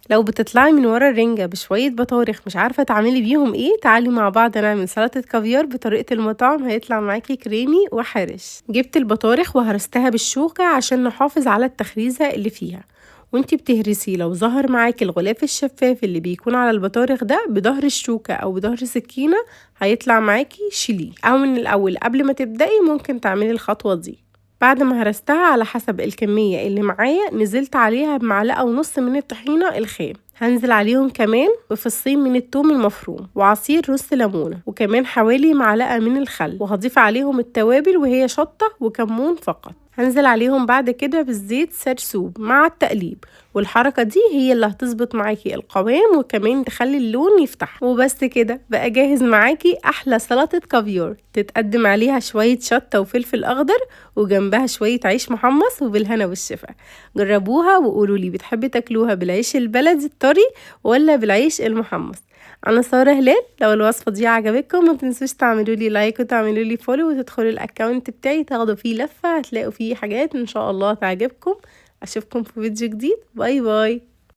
لو بتطلعي من ورا الرنجة بشوية بطارخ مش عارفة تعملي بيهم ايه، تعالي مع بعض نعمل سلطة كافيار بطريقة المطاعم، هيطلع معاكي كريمي وحارش. جبت البطارخ وهرستها بالشوكة عشان نحافظ على التخريزة اللي فيها. وانتي بتهرسي لو ظهر معاكي الغلاف الشفاف اللي بيكون على البطارخ ده بظهر الشوكة او بظهر سكينة هيطلع معاكي، شيليه. او من الاول قبل ما تبدأي ممكن تعملي الخطوة دي. بعد ما هرستها على حسب الكمية اللي معايا نزلت عليها بمعلقة ونص من الطحينة الخام، هنزل عليهم كمان بفصين من الثوم المفروم وعصير رز ليمونة وكمان حوالي معلقة من الخل، وهضيف عليهم التوابل وهي شطة وكمون فقط. هنزل عليهم بعد كده بالزيت سرسوب مع التقليب، والحركة دي هي اللي هتظبط معاكي القوام وكمان تخلي اللون يفتح. وبس كده بقى جاهز معاكي أحلى سلطة كافيار، تتقدم عليها شوية شطة وفلفل أخضر وجنبها شوية عيش محمص، وبالهنا والشفا. جربوها وقولولي بتحبي تاكلوها بالعيش البلدي الطري ولا بالعيش المحمص. انا سارة هلال. لو الوصفة دي عجبتكم ما تنسوش تعملوا لي لايك وتعملوا لي فولو وتدخلوا الاكونت بتاعي تاخدوا فيه لفة، هتلاقوا فيه حاجات ان شاء الله تعجبكم. اشوفكم في فيديو جديد. باي باي.